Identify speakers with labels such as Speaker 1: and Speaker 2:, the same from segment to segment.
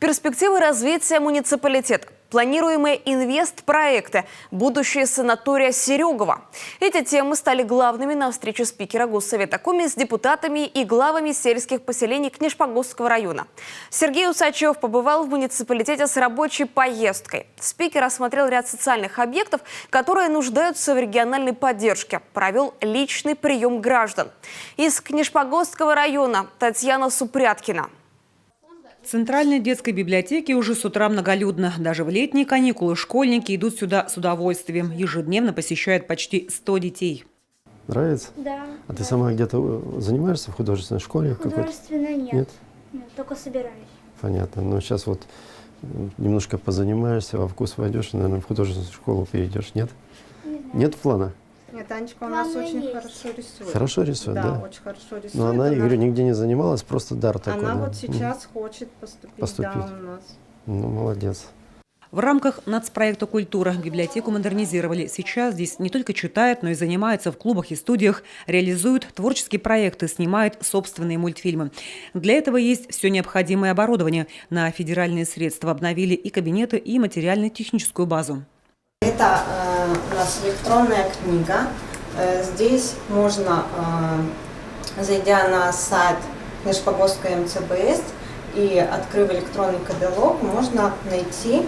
Speaker 1: Перспективы развития муниципалитета, планируемые инвестпроекты, будущее санатория Серегова. Эти темы стали главными на встрече спикера Госсовета Коми с депутатами и главами сельских поселений Книшпогосского района. Сергей Усачев побывал в муниципалитете с рабочей поездкой. Спикер осмотрел ряд социальных объектов, которые нуждаются в региональной поддержке. Провел личный прием граждан. Из Книшпогосского района Татьяна Супряткина.
Speaker 2: В Центральной детской библиотеке уже с утра многолюдно. Даже в летние каникулы школьники идут сюда с удовольствием. Ежедневно посещают почти 100 детей.
Speaker 3: Нравится?
Speaker 4: Да.
Speaker 3: А ты сама где-то занимаешься в художественной школе?
Speaker 4: Художественно нет.
Speaker 3: Нет?
Speaker 4: Нет, только собираюсь.
Speaker 3: Понятно. Но сейчас вот немножко позанимаешься, во вкус войдешь, и, наверное, в художественную школу перейдешь. Нет?
Speaker 4: Не знаю.
Speaker 3: Нет плана?
Speaker 5: Нет, Анечка у нас
Speaker 4: Планы
Speaker 5: очень
Speaker 4: есть.
Speaker 5: хорошо рисует.
Speaker 3: Хорошо рисует, да?
Speaker 5: очень хорошо рисует.
Speaker 3: Но она, я говорю, нигде не занималась, просто дар такой.
Speaker 5: Она
Speaker 3: да?
Speaker 5: вот сейчас хочет поступить, да, у нас.
Speaker 3: Ну, молодец.
Speaker 2: В рамках нацпроекта «Культура» библиотеку модернизировали. Сейчас здесь не только читают, но и занимаются в клубах и студиях, реализуют творческие проекты, снимают собственные мультфильмы. Для этого есть все необходимое оборудование. На федеральные средства обновили и кабинеты, и материально-техническую базу.
Speaker 5: Это у нас электронная книга. Здесь можно, зайдя на сайт Книшпогосской МЦБС и открыв электронный каталог, можно найти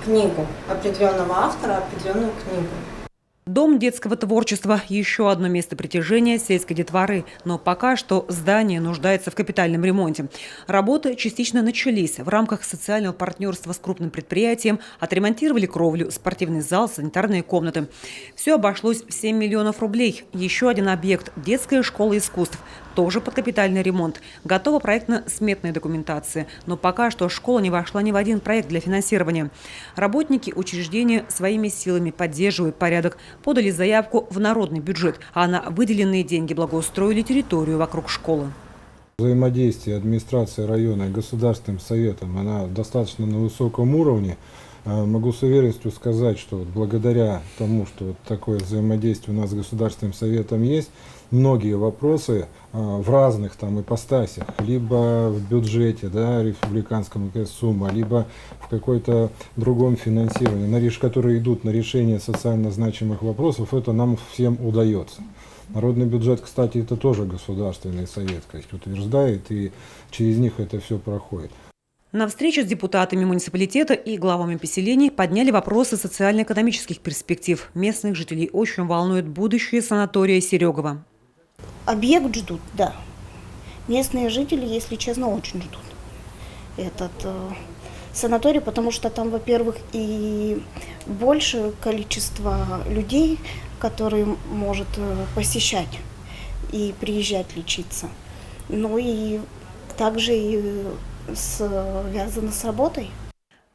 Speaker 5: книгу определенного автора, определенную книгу.
Speaker 2: Дом детского творчества – еще одно место притяжения сельской детворы. Но пока что здание нуждается в капитальном ремонте. Работы частично начались. В рамках социального партнерства с крупным предприятием отремонтировали кровлю, спортивный зал, санитарные комнаты. Все обошлось в 7 миллионов рублей. Еще один объект – детская школа искусств. Тоже под капитальный ремонт. Готова проектно-сметная документация. Но пока что школа не вошла ни в один проект для финансирования. Работники учреждения своими силами поддерживают порядок. Подали заявку в народный бюджет, а на выделенные деньги благоустроили территорию вокруг школы.
Speaker 6: Взаимодействие администрации района и государственным советом, она достаточно на высоком уровне. Могу с уверенностью сказать, что благодаря тому, что такое взаимодействие у нас с государственным советом есть, многие вопросы в разных там ипостасях, либо в бюджете, да, республиканском сумма, либо в какой-то другом финансировании, которые идут на решение социально значимых вопросов, это нам всем удается. Народный бюджет, кстати, это тоже государственный совет, утверждает, и через них это все проходит.
Speaker 2: На встрече с депутатами муниципалитета и главами поселений подняли вопросы социально-экономических перспектив. Местных жителей очень волнует будущее санатория Серегова.
Speaker 4: Объект ждут, да. Местные жители, если честно, очень ждут этот санаторий, потому что там, во-первых, и большее количество людей, которые может посещать и приезжать лечиться. Ну и также и связано с работой.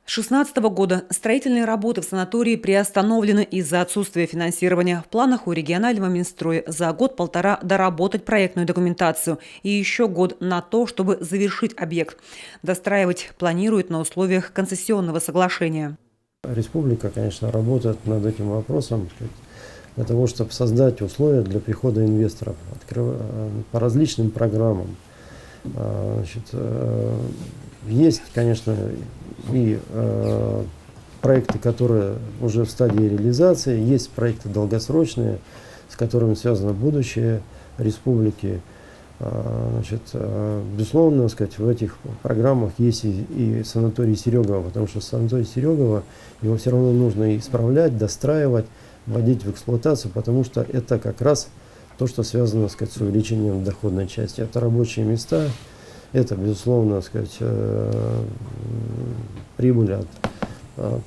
Speaker 2: С 2016 года строительные работы в санатории приостановлены из-за отсутствия финансирования. В планах у регионального Минстроя за год-полтора доработать проектную документацию и еще год на то, чтобы завершить объект. Достраивать планируют на условиях концессионного соглашения.
Speaker 3: Республика, конечно, работает над этим вопросом для того, чтобы создать условия для прихода инвесторов по различным программам. Значит, есть, конечно, и проекты, которые уже в стадии реализации, есть проекты долгосрочные, с которыми связано будущее республики. Значит, безусловно, сказать, в этих программах есть и санаторий Серегова, потому что санаторий Серегова, его все равно нужно исправлять, достраивать, вводить в эксплуатацию, потому что это как раз то, что связано, сказать, с увеличением доходной части. Это рабочие места, это, безусловно, сказать, прибыль от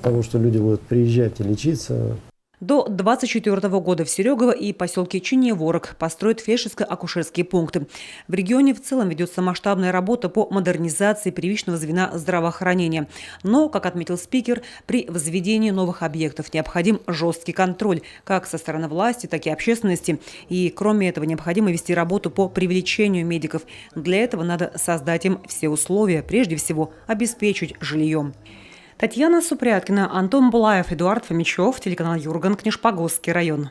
Speaker 3: того, что люди будут приезжать и лечиться.
Speaker 2: До 2024 года в Серегово и поселке Чиневорог построят фельдшерско-акушерские пункты. В регионе в целом ведется масштабная работа по модернизации первичного звена здравоохранения. Но, как отметил спикер, при возведении новых объектов необходим жесткий контроль как со стороны власти, так и общественности. И, кроме этого, необходимо вести работу по привлечению медиков. Для этого надо создать им все условия, прежде всего обеспечить жильем. Татьяна Супряткина, Антон Булаев, Эдуард Фомичев, телеканал Юрган, Книшпогосский район.